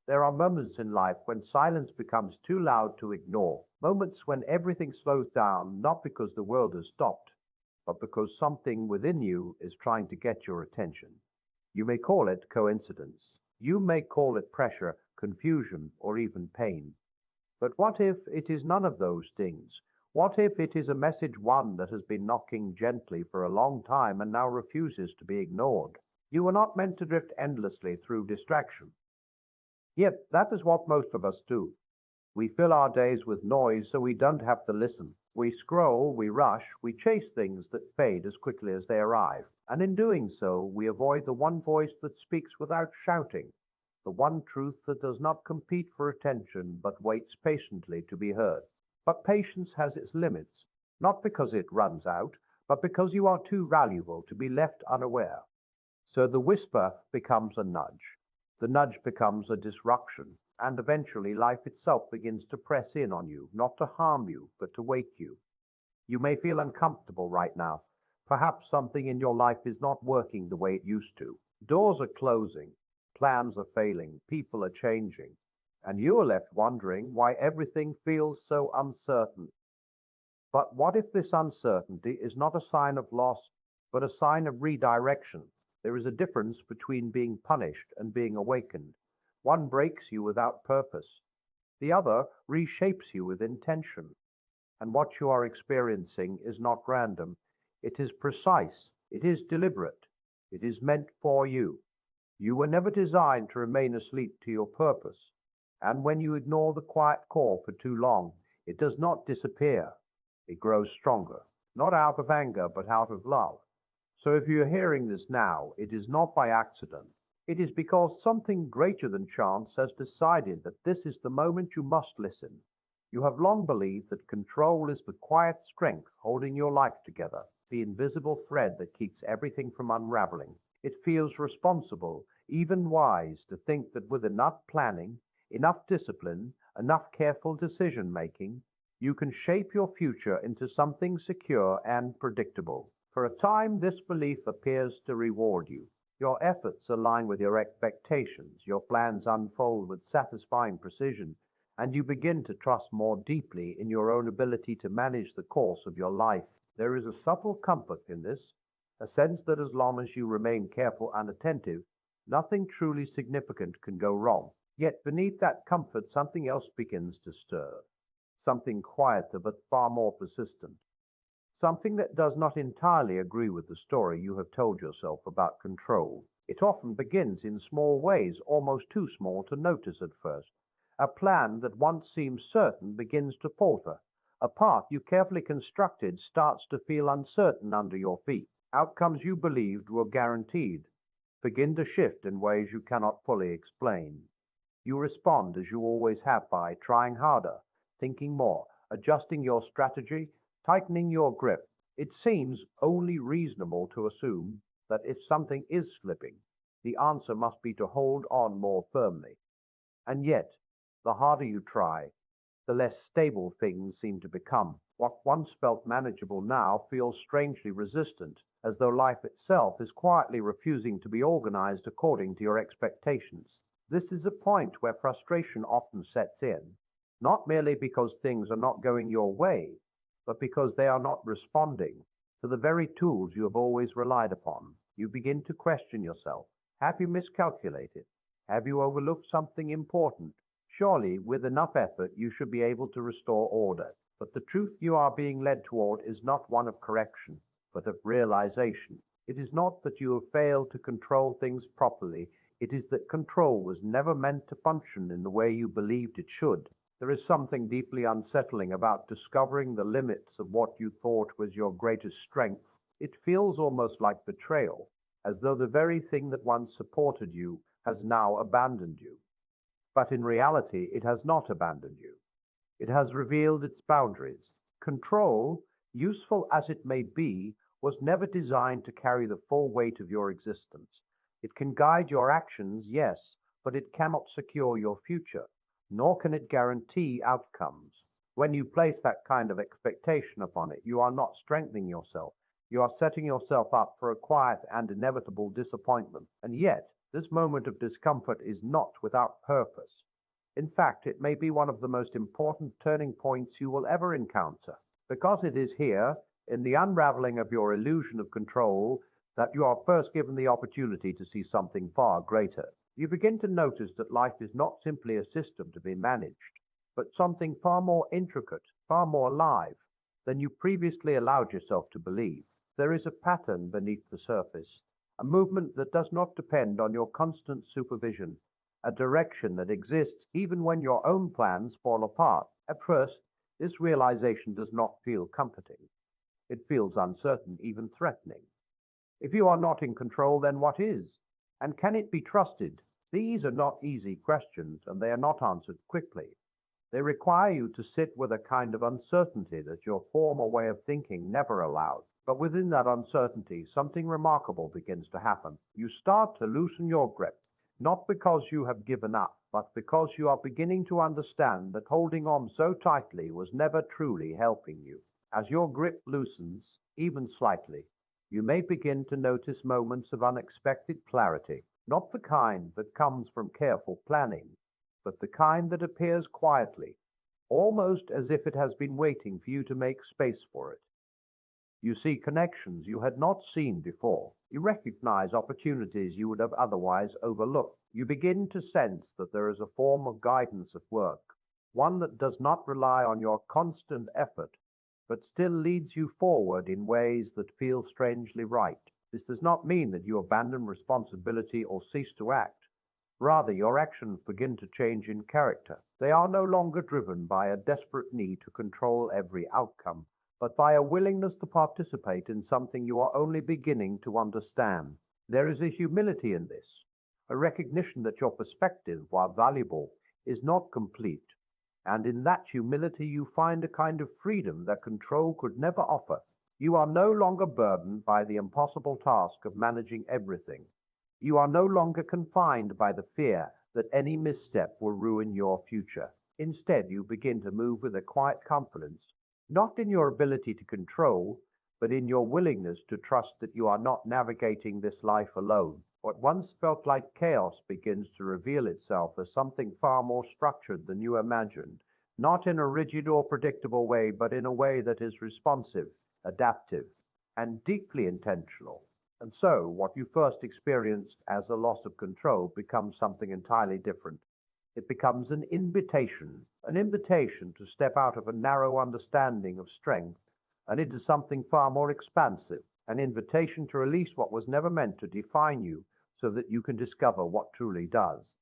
There are moments in life when silence becomes too loud to ignore. Moments when everything slows down, not because the world has stopped, but because something within you is trying to get your attention. You may call it coincidence. You may call it pressure, confusion, or even pain. But what if it is none of those things? What if it is a message one that has been knocking gently for a long time and now refuses to be ignored? You were not meant to drift endlessly through distraction. Yet that is what most of us do. We fill our days with noise so we don't have to listen. We scroll, we rush, we chase things that fade as quickly as they arrive. And in doing so, we avoid the one voice that speaks without shouting, the one truth that does not compete for attention but waits patiently to be heard. But patience has its limits, not because it runs out, but because you are too valuable to be left unaware. So the whisper becomes a nudge. The nudge becomes a disruption, and eventually life itself begins to press in on you, not to harm you, but to wake you. You may feel uncomfortable right now. Perhaps something in your life is not working the way it used to. Doors are closing, plans are failing, people are changing, and you are left wondering why everything feels so uncertain. But what if this uncertainty is not a sign of loss, but a sign of redirection? There is a difference between being punished and being awakened. One breaks you without purpose. The other reshapes you with intention. And what you are experiencing is not random. It is precise. It is deliberate. It is meant for you. You were never designed to remain asleep to your purpose. And when you ignore the quiet call for too long, it does not disappear. It grows stronger, not out of anger, but out of love. So if you're hearing this now, it is not by accident. It is because something greater than chance has decided that this is the moment you must listen. You have long believed that control is the quiet strength holding your life together, the invisible thread that keeps everything from unraveling. It feels responsible, even wise, to think that with enough planning, enough discipline, enough careful decision-making, you can shape your future into something secure and predictable. For a time, this belief appears to reward you. Your efforts align with your expectations, your plans unfold with satisfying precision, and you begin to trust more deeply in your own ability to manage the course of your life. There is a subtle comfort in this, a sense that as long as you remain careful and attentive, nothing truly significant can go wrong. Yet beneath that comfort, something else begins to stir, something quieter but far more persistent. Something that does not entirely agree with the story you have told yourself about control. It often begins in small ways, almost too small to notice at first. A plan that once seemed certain begins to falter. A path you carefully constructed starts to feel uncertain under your feet. Outcomes you believed were guaranteed begin to shift in ways you cannot fully explain. You respond as you always have by trying harder, thinking more, adjusting your strategy, tightening your grip. It seems only reasonable to assume that if something is slipping, the answer must be to hold on more firmly. And yet, the harder you try, the less stable things seem to become. What once felt manageable now feels strangely resistant, as though life itself is quietly refusing to be organized according to your expectations. This is a point where frustration often sets in, not merely because things are not going your way, but because they are not responding to the very tools you have always relied upon. You begin to question yourself. Have you miscalculated? Have you overlooked something important? Surely, with enough effort, you should be able to restore order. But the truth you are being led toward is not one of correction, but of realization. It is not that you have failed to control things properly. It is that control was never meant to function in the way you believed it should. There is something deeply unsettling about discovering the limits of what you thought was your greatest strength. It feels almost like betrayal, as though the very thing that once supported you has now abandoned you. But in reality, it has not abandoned you. It has revealed its boundaries. Control, useful as it may be, was never designed to carry the full weight of your existence. It can guide your actions, yes, but it cannot secure your future, nor can it guarantee outcomes. When you place that kind of expectation upon it, you are not strengthening yourself. You are setting yourself up for a quiet and inevitable disappointment. And yet, This moment of discomfort is not without purpose. In fact, it may be one of the most important turning points you will ever encounter, because it is here, in the unraveling of your illusion of control, that you are first given the opportunity to see something far greater. You begin to notice that life is not simply a system to be managed, but something far more intricate, far more alive than you previously allowed yourself to believe. There is a pattern beneath the surface, a movement that does not depend on your constant supervision, a direction that exists even when your own plans fall apart. At first, this realization does not feel comforting. It feels uncertain, even threatening. If you are not in control, then what is? And can it be trusted? These are not easy questions, and they are not answered quickly. They require you to sit with a kind of uncertainty that your former way of thinking never allowed. But within that uncertainty, something remarkable begins to happen. You start to loosen your grip, not because you have given up, but because you are beginning to understand that holding on so tightly was never truly helping you. As your grip loosens, even slightly, you may begin to notice moments of unexpected clarity, not the kind that comes from careful planning, but the kind that appears quietly, almost as if it has been waiting for you to make space for it. You see connections you had not seen before. You recognize opportunities you would have otherwise overlooked. You begin to sense that there is a form of guidance at work, one that does not rely on your constant effort, but still leads you forward in ways that feel strangely right. This does not mean that you abandon responsibility or cease to act. Rather, your actions begin to change in character. They are no longer driven by a desperate need to control every outcome, but by a willingness to participate in something you are only beginning to understand. There is a humility in this, a recognition that your perspective, while valuable, is not complete. And in that humility, you find a kind of freedom that control could never offer. You are no longer burdened by the impossible task of managing everything. You are no longer confined by the fear that any misstep will ruin your future. Instead, you begin to move with a quiet confidence, not in your ability to control, but in your willingness to trust that you are not navigating this life alone. What once felt like chaos begins to reveal itself as something far more structured than you imagined, not in a rigid or predictable way, but in a way that is responsive, adaptive, and deeply intentional. And so, what you first experienced as a loss of control becomes something entirely different. It becomes an invitation to step out of a narrow understanding of strength and into something far more expansive, an invitation to release what was never meant to define you so that you can discover what truly does.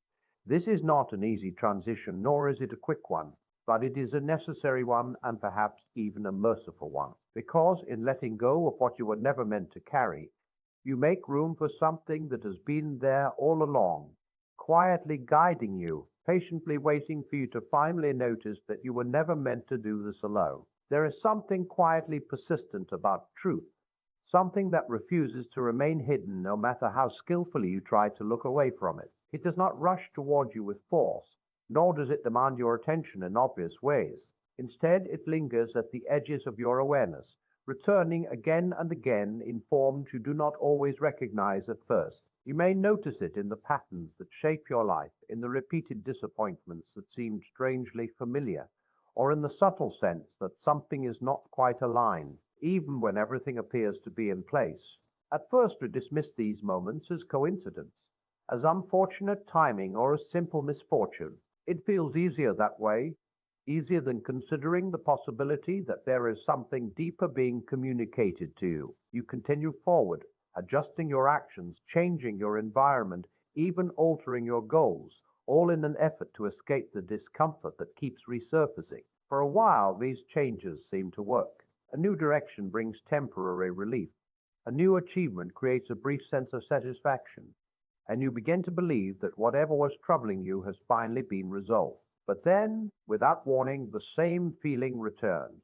This is not an easy transition, nor is it a quick one, but it is a necessary one and perhaps even a merciful one, because in letting go of what you were never meant to carry, you make room for something that has been there all along, quietly guiding you, patiently waiting for you to finally notice that you were never meant to do this alone. There is something quietly persistent about truth, something that refuses to remain hidden no matter how skillfully you try to look away from it. It does not rush toward you with force, nor does it demand your attention in obvious ways. Instead, it lingers at the edges of your awareness, returning again and again in forms you do not always recognize at first. You may notice it in the patterns that shape your life, in the repeated disappointments that seem strangely familiar, or in the subtle sense that something is not quite aligned, even when everything appears to be in place. At first, we dismiss these moments as coincidence, as unfortunate timing or as simple misfortune. It feels easier that way, easier than considering the possibility that there is something deeper being communicated to you. You continue forward, adjusting your actions, changing your environment, even altering your goals, all in an effort to escape the discomfort that keeps resurfacing. For a while, these changes seem to work. A new direction brings temporary relief. A new achievement creates a brief sense of satisfaction, and you begin to believe that whatever was troubling you has finally been resolved. But then, without warning, the same feeling returns,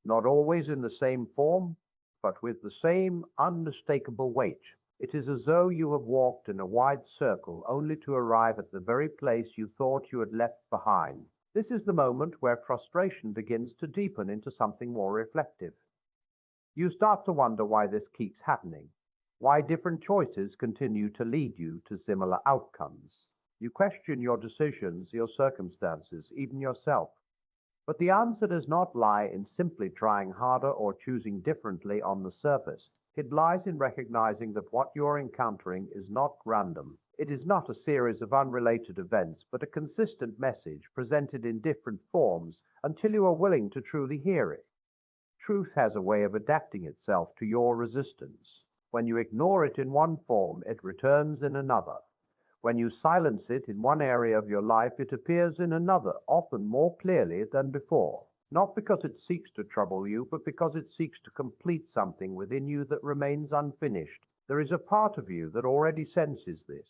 not always in the same form, but with the same unmistakable weight. It is as though you have walked in a wide circle only to arrive at the very place you thought you had left behind. This is the moment where frustration begins to deepen into something more reflective. You start to wonder why this keeps happening. why different choices continue to lead you to similar outcomes. You question your decisions, your circumstances, even yourself. But the answer does not lie in simply trying harder or choosing differently on the surface. It lies in recognizing that what you're encountering is not random. It is not a series of unrelated events, but a consistent message presented in different forms until you are willing to truly hear it. Truth has a way of adapting itself to your resistance. When you ignore it in one form, it returns in another. When you silence it in one area of your life, it appears in another, often more clearly than before. Not because it seeks to trouble you, but because it seeks to complete something within you that remains unfinished. There is a part of you that already senses this.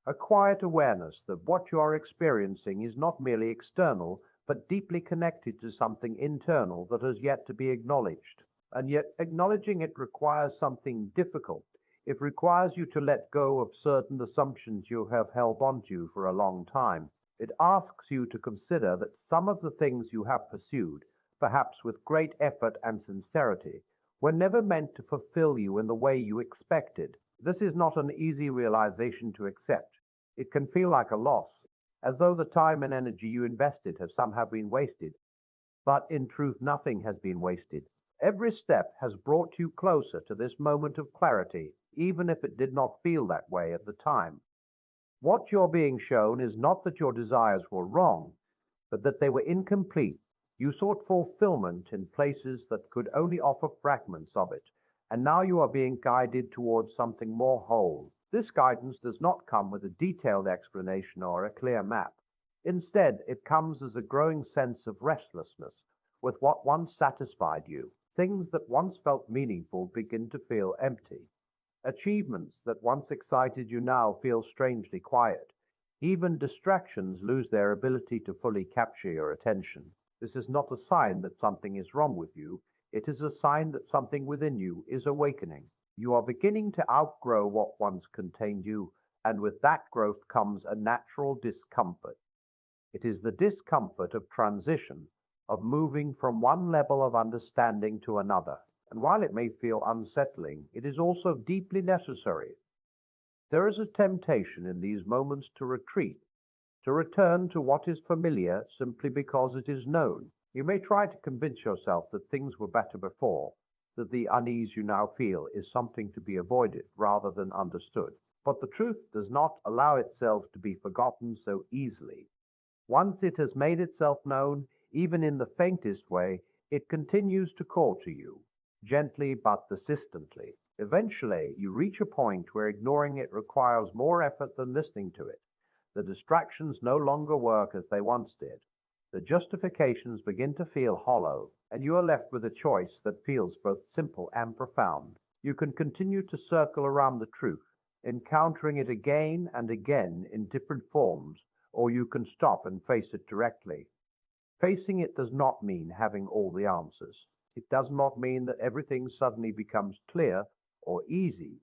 A quiet awareness that what you are experiencing is not merely external, but deeply connected to something internal that has yet to be acknowledged. And yet, acknowledging it requires something difficult. It requires you to let go of certain assumptions you have held onto for a long time. It asks you to consider that some of the things you have pursued, perhaps with great effort and sincerity, were never meant to fulfill you in the way you expected. This is not an easy realization to accept. It can feel like a loss, as though the time and energy you invested have somehow been wasted. But in truth, nothing has been wasted. Every step has brought you closer to this moment of clarity, even if it did not feel that way at the time. What you're being shown is not that your desires were wrong, but that they were incomplete. You sought fulfillment in places that could only offer fragments of it, and now you are being guided towards something more whole. This guidance does not come with a detailed explanation or a clear map. Instead, it comes as a growing sense of restlessness with what once satisfied you. Things that once felt meaningful begin to feel empty. Achievements that once excited you now feel strangely quiet. Even distractions lose their ability to fully capture your attention. This is not a sign that something is wrong with you. It is a sign that something within you is awakening. You are beginning to outgrow what once contained you, and with that growth comes a natural discomfort. It is the discomfort of transition, of moving from one level of understanding to another. And while it may feel unsettling, it is also deeply necessary. There is a temptation in these moments to retreat, to return to what is familiar simply because it is known. You may try to convince yourself that things were better before, that the unease you now feel is something to be avoided rather than understood. But the truth does not allow itself to be forgotten so easily. Once it has made itself known, even in the faintest way, it continues to call to you, gently but persistently. Eventually, you reach a point where ignoring it requires more effort than listening to it. The distractions no longer work as they once did. The justifications begin to feel hollow, and you are left with a choice that feels both simple and profound. You can continue to circle around the truth, encountering it again and again in different forms, or you can stop and face it directly. Facing it does not mean having all the answers. It does not mean that everything suddenly becomes clear or easy.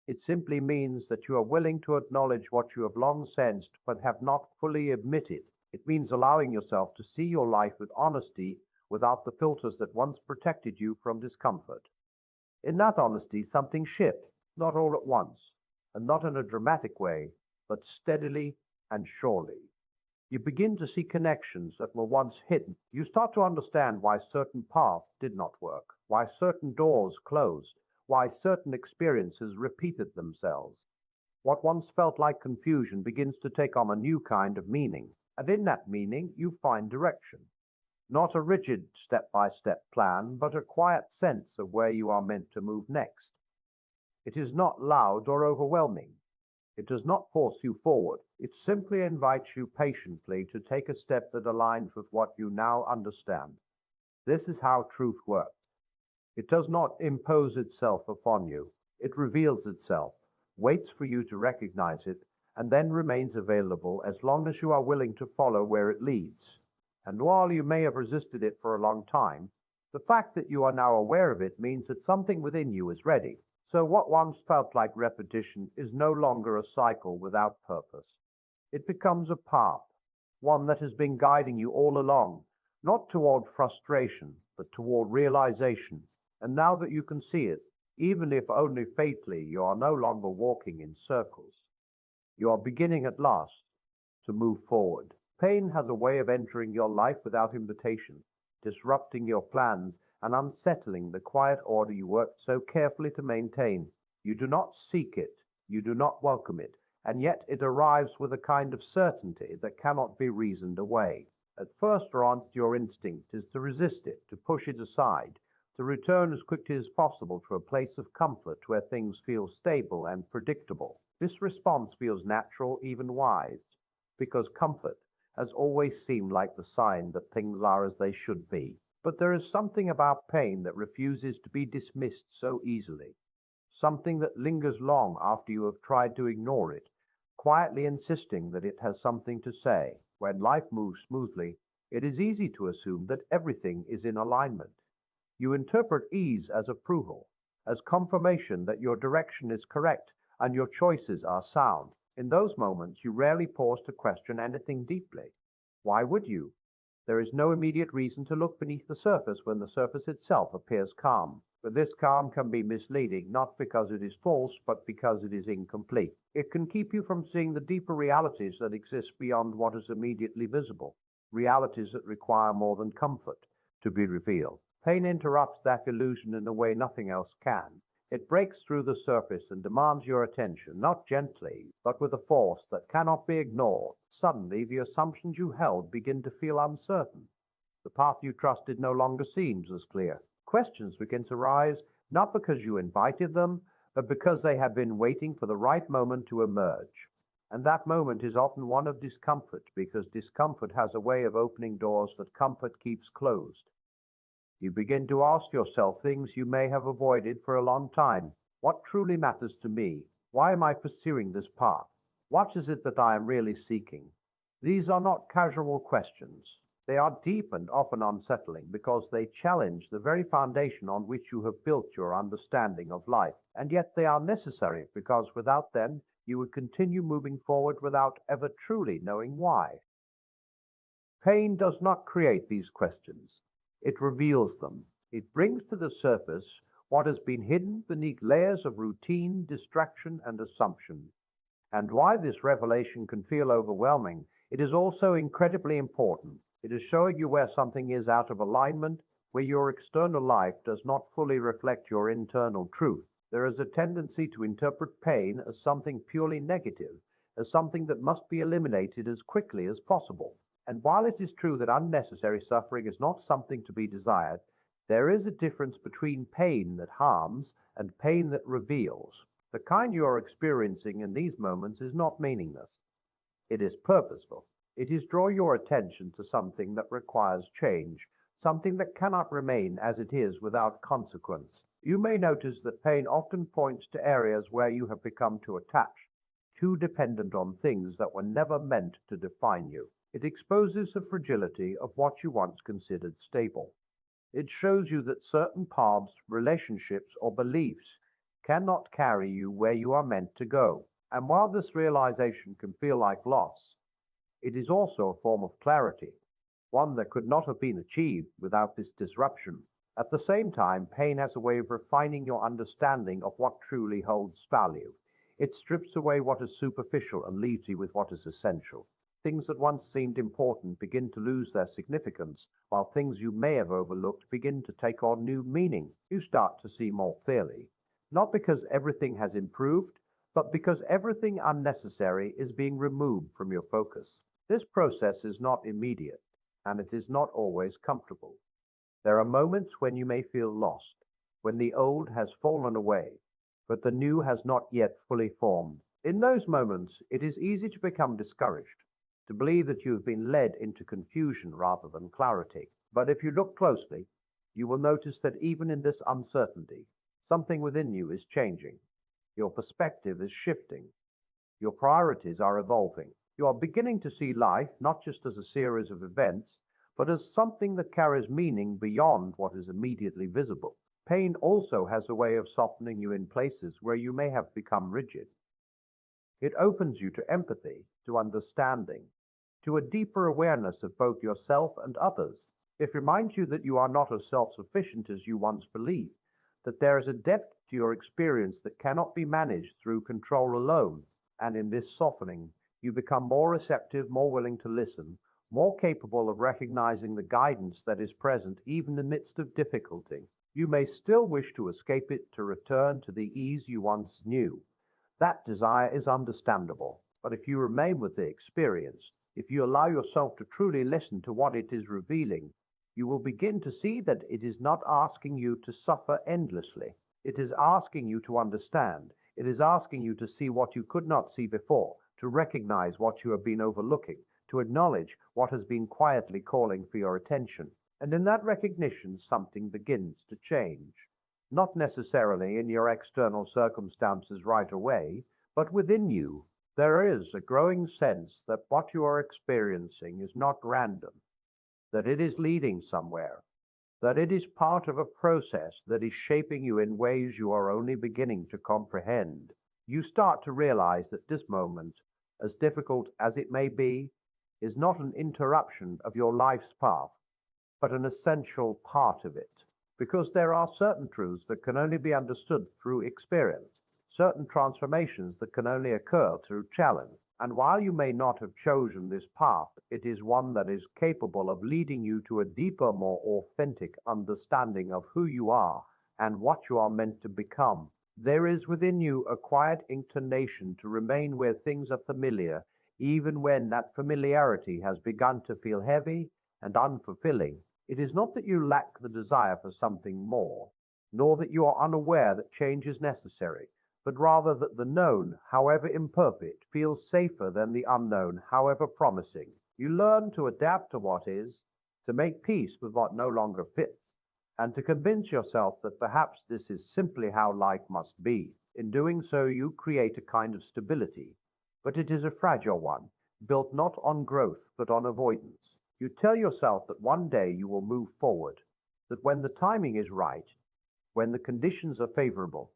It simply means that you are willing to acknowledge what you have long sensed but have not fully admitted. It means allowing yourself to see your life with honesty without the filters that once protected you from discomfort. In that honesty, something shifts, not all at once, and not in a dramatic way, but steadily and surely. You begin to see connections that were once hidden. You start to understand why certain paths did not work, why certain doors closed, why certain experiences repeated themselves. What once felt like confusion begins to take on a new kind of meaning, and in that meaning you find direction. Not a rigid step-by-step plan, but a quiet sense of where you are meant to move next. It is not loud or overwhelming. It does not force you forward. It simply invites you patiently to take a step that aligns with what you now understand. This is how truth works. It does not impose itself upon you. It reveals itself, waits for you to recognize it, and then remains available as long as you are willing to follow where it leads. And while you may have resisted it for a long time, the fact that you are now aware of it means that something within you is ready. So what once felt like repetition is no longer a cycle without purpose. It becomes a path, one that has been guiding you all along, not toward frustration, but toward realization. And now that you can see it, Even if only faintly, you are no longer walking in circles. You are beginning at last to move forward. Pain has a way of entering your life without invitation, disrupting your plans and unsettling the quiet order you worked so carefully to maintain. You do not seek it, you do not welcome it, and yet it arrives with a kind of certainty that cannot be reasoned away. At first glance, your instinct is to resist it, to push it aside, to return as quickly as possible to a place of comfort where things feel stable and predictable. This response feels natural, even wise, because comfort has always seemed like the sign that things are as they should be. But there is something about pain that refuses to be dismissed so easily, something that lingers long after you have tried to ignore it, quietly insisting that it has something to say. When life moves smoothly, it is easy to assume that everything is in alignment. You interpret ease as approval, as confirmation that your direction is correct and your choices are sound. In those moments, you rarely pause to question anything deeply. Why would you? There is no immediate reason to look beneath the surface when the surface itself appears calm. But this calm can be misleading, not because it is false, but because it is incomplete. It can keep you from seeing the deeper realities that exist beyond what is immediately visible, realities that require more than comfort to be revealed. Pain interrupts that illusion in a way nothing else can. It breaks through the surface and demands your attention, not gently, but with a force that cannot be ignored. Suddenly, the assumptions you held begin to feel uncertain. The path you trusted no longer seems as clear. Questions begin to rise, not because you invited them, but because they have been waiting for the right moment to emerge. And that moment is often one of discomfort, because discomfort has a way of opening doors that comfort keeps closed. You begin to ask yourself things you may have avoided for a long time. What truly matters to me? Why am I pursuing this path? What is it that I am really seeking? These are not casual questions. They are deep and often unsettling because they challenge the very foundation on which you have built your understanding of life. And yet they are necessary because without them, you would continue moving forward without ever truly knowing why. Pain does not create these questions. It reveals them. It brings to the surface what has been hidden beneath layers of routine, distraction, and assumption. And why this revelation can feel overwhelming, it is also incredibly important. It is showing you where something is out of alignment, where your external life does not fully reflect your internal truth. There is a tendency to interpret pain as something purely negative, as something that must be eliminated as quickly as possible. And while it is true that unnecessary suffering is not something to be desired, there is a difference between pain that harms and pain that reveals. The kind you are experiencing in these moments is not meaningless. It is purposeful. It is draw your attention to something that requires change, something that cannot remain as it is without consequence. You may notice that pain often points to areas where you have become too attached, too dependent on things that were never meant to define you. It exposes the fragility of what you once considered stable. It shows you that certain paths, relationships, or beliefs cannot carry you where you are meant to go. And while this realization can feel like loss, it is also a form of clarity, one that could not have been achieved without this disruption. At the same time, pain has a way of refining your understanding of what truly holds value. It strips away what is superficial and leaves you with what is essential. Things that once seemed important begin to lose their significance, while things you may have overlooked begin to take on new meaning. You start to see more clearly, not because everything has improved, but because everything unnecessary is being removed from your focus. This process is not immediate, and it is not always comfortable. There are moments when you may feel lost, when the old has fallen away, but the new has not yet fully formed. In those moments, it is easy to become discouraged, to believe that you have been led into confusion rather than clarity. But if you look closely, you will notice that even in this uncertainty, something within you is changing. Your perspective is shifting. Your priorities are evolving. You are beginning to see life not just as a series of events, but as something that carries meaning beyond what is immediately visible. Pain also has a way of softening you in places where you may have become rigid. It opens you to empathy, to understanding, to a deeper awareness of both yourself and others. It reminds you that you are not as self-sufficient as you once believed, that there is a depth to your experience that cannot be managed through control alone. And in this softening, you become more receptive, more willing to listen, more capable of recognizing the guidance that is present even in the midst of difficulty. You may still wish to escape it, to return to the ease you once knew. That desire is understandable. But if you remain with the experience, if you allow yourself to truly listen to what it is revealing, you will begin to see that it is not asking you to suffer endlessly. It is asking you to understand. It is asking you to see what you could not see before, to recognize what you have been overlooking, to acknowledge what has been quietly calling for your attention. And in that recognition, something begins to change. Not necessarily in your external circumstances right away, but within you. There is a growing sense that what you are experiencing is not random, that it is leading somewhere, that it is part of a process that is shaping you in ways you are only beginning to comprehend. You start to realize that this moment, as difficult as it may be, is not an interruption of your life's path, but an essential part of it. Because there are certain truths that can only be understood through experience, certain transformations that can only occur through challenge. And while you may not have chosen this path, it is one that is capable of leading you to a deeper, more authentic understanding of who you are and what you are meant to become. There is within you a quiet inclination to remain where things are familiar, even when that familiarity has begun to feel heavy and unfulfilling. It is not that you lack the desire for something more, nor that you are unaware that change is necessary, but rather that the known, however imperfect, feels safer than the unknown, however promising. You learn to adapt to what is, to make peace with what no longer fits, and to convince yourself that perhaps this is simply how life must be. In doing so, you create a kind of stability, but it is a fragile one, built not on growth, but on avoidance. You tell yourself that one day you will move forward, that when the timing is right, when the conditions are favorable,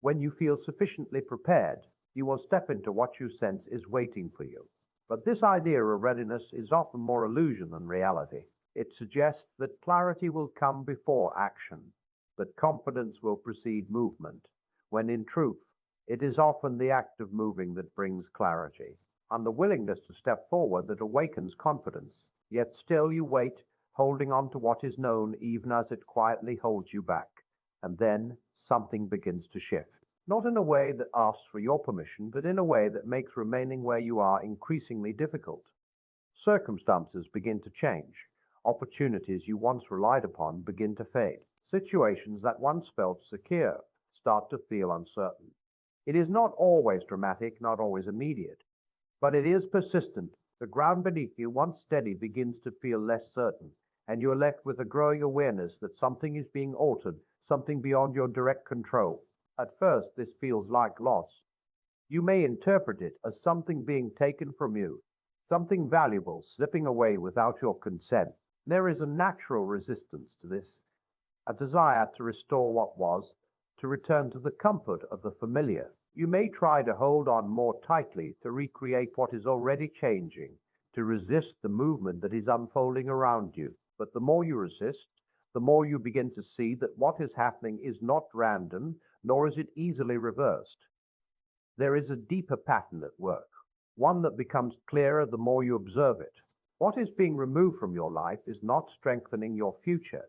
when you feel sufficiently prepared, you will step into what you sense is waiting for you. But this idea of readiness is often more illusion than reality. It suggests that clarity will come before action, that confidence will precede movement, when in truth, it is often the act of moving that brings clarity, and the willingness to step forward that awakens confidence. Yet still you wait, holding on to what is known even as it quietly holds you back. And then something begins to shift. Not in a way that asks for your permission, but in a way that makes remaining where you are increasingly difficult. Circumstances begin to change. Opportunities you once relied upon begin to fade. Situations that once felt secure start to feel uncertain. It is not always dramatic, not always immediate, but it is persistent. The ground beneath you, once steady, begins to feel less certain, and you are left with a growing awareness that something is being altered, something beyond your direct control. At first, this feels like loss. You may interpret it as something being taken from you, something valuable slipping away without your consent. There is a natural resistance to this, a desire to restore what was, to return to the comfort of the familiar. You may try to hold on more tightly, to recreate what is already changing, to resist the movement that is unfolding around you. But the more you resist, the more you begin to see that what is happening is not random, nor is it easily reversed. There is a deeper pattern at work, one that becomes clearer the more you observe it. What is being removed from your life is not strengthening your future.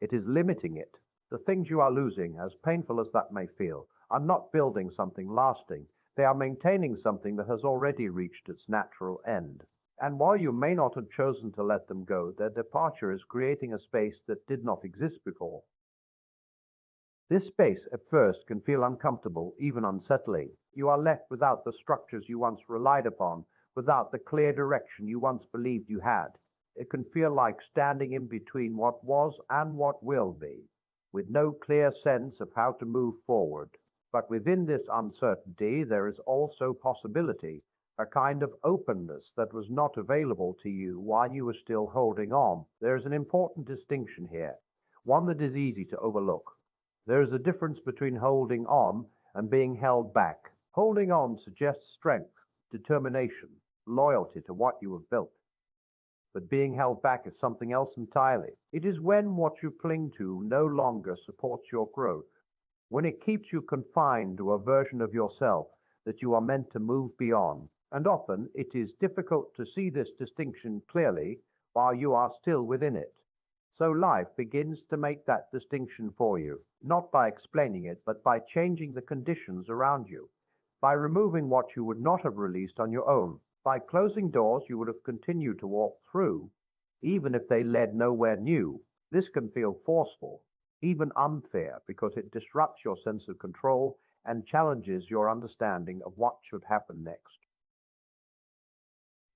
It is limiting it. The things you are losing, as painful as that may feel, are not building something lasting. They are maintaining something that has already reached its natural end. And while you may not have chosen to let them go, their departure is creating a space that did not exist before. This space at first can feel uncomfortable, even unsettling. You are left without the structures you once relied upon, without the clear direction you once believed you had. It can feel like standing in between what was and what will be, with no clear sense of how to move forward. But within this uncertainty, there is also possibility, a kind of openness that was not available to you while you were still holding on. There is an important distinction here, one that is easy to overlook. There is a difference between holding on and being held back. Holding on suggests strength, determination, loyalty to what you have built. But being held back is something else entirely. It is when what you cling to no longer supports your growth, when it keeps you confined to a version of yourself that you are meant to move beyond. And often it is difficult to see this distinction clearly while you are still within it. So life begins to make that distinction for you, not by explaining it, but by changing the conditions around you, by removing what you would not have released on your own, by closing doors you would have continued to walk through, even if they led nowhere new. This can feel forceful, even unfair, because it disrupts your sense of control and challenges your understanding of what should happen next.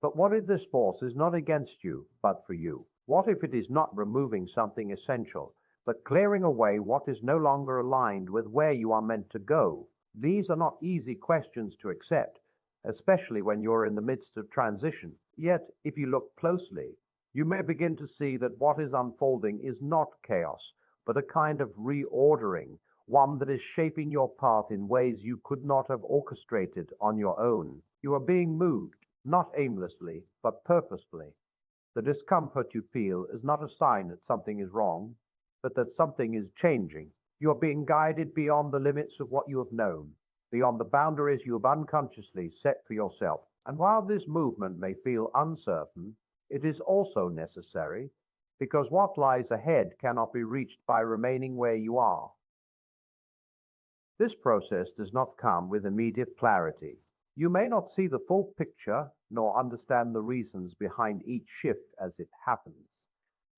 But what if this force is not against you, but for you? What if it is not removing something essential, but clearing away what is no longer aligned with where you are meant to go? These are not easy questions to accept, especially when you're in the midst of transition. Yet, if you look closely, you may begin to see that what is unfolding is not chaos, but a kind of reordering, one that is shaping your path in ways you could not have orchestrated on your own. You are being moved, not aimlessly, but purposefully. The discomfort you feel is not a sign that something is wrong, but that something is changing. You are being guided beyond the limits of what you have known, beyond the boundaries you have unconsciously set for yourself. And while this movement may feel uncertain, it is also necessary, because what lies ahead cannot be reached by remaining where you are. This process does not come with immediate clarity. You may not see the full picture nor understand the reasons behind each shift as it happens,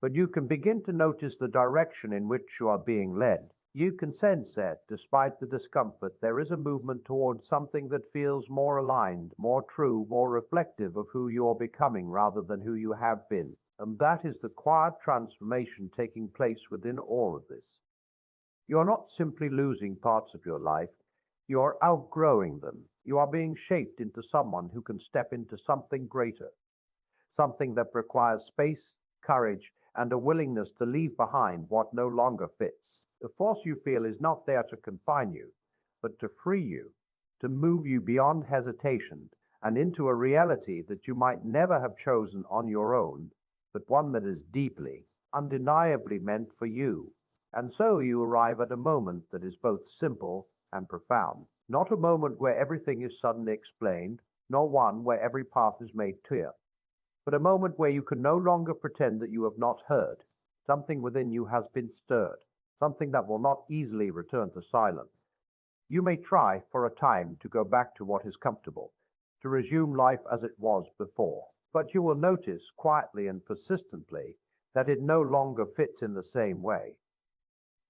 but you can begin to notice the direction in which you are being led. You can sense that, despite the discomfort, there is a movement towards something that feels more aligned, more true, more reflective of who you are becoming rather than who you have been. And that is the quiet transformation taking place within all of this. You are not simply losing parts of your life, you are outgrowing them. You are being shaped into someone who can step into something greater, something that requires space, courage, and a willingness to leave behind what no longer fits. The force you feel is not there to confine you, but to free you, to move you beyond hesitation and into a reality that you might never have chosen on your own, but one that is deeply, undeniably meant for you. And so you arrive at a moment that is both simple and profound. Not a moment where everything is suddenly explained, nor one where every path is made clear, but a moment where you can no longer pretend that you have not heard. Something within you has been stirred, something that will not easily return to silence. You may try for a time to go back to what is comfortable, to resume life as it was before, but you will notice quietly and persistently that it no longer fits in the same way.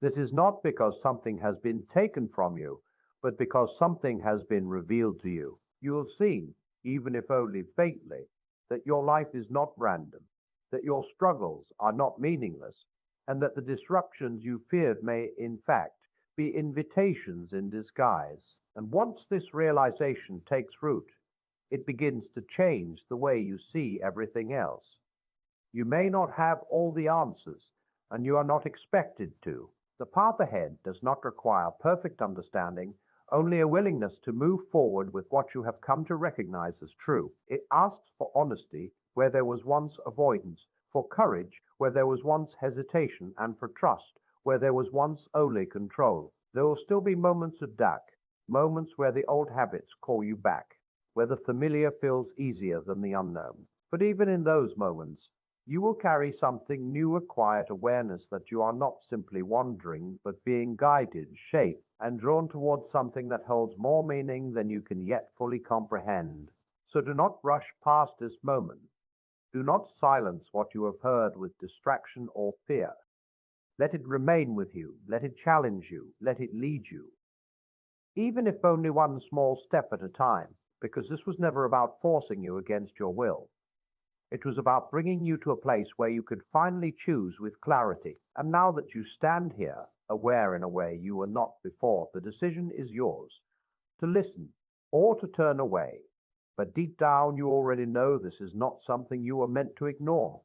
This is not because something has been taken from you, but because something has been revealed to you. You will see, even if only faintly, that your life is not random, that your struggles are not meaningless, and that the disruptions you feared may, in fact, be invitations in disguise. And once this realization takes root, it begins to change the way you see everything else. You may not have all the answers, and you are not expected to. The path ahead does not require perfect understanding, only a willingness to move forward with what you have come to recognize as true. It asks for honesty where there was once avoidance, for courage where there was once hesitation, and for trust where there was once only control. There will still be moments of doubt, moments where the old habits call you back, where the familiar feels easier than the unknown. But even in those moments, you will carry something new, a quiet awareness that you are not simply wandering, but being guided, shaped, and drawn towards something that holds more meaning than you can yet fully comprehend. So do not rush past this moment. Do not silence what you have heard with distraction or fear. Let it remain with you. Let it challenge you. Let it lead you. Even if only one small step at a time, because this was never about forcing you against your will. It was about bringing you to a place where you could finally choose with clarity. And now that you stand here, aware in a way you were not before, the decision is yours, to listen or to turn away. But deep down, you already know this is not something you are meant to ignore.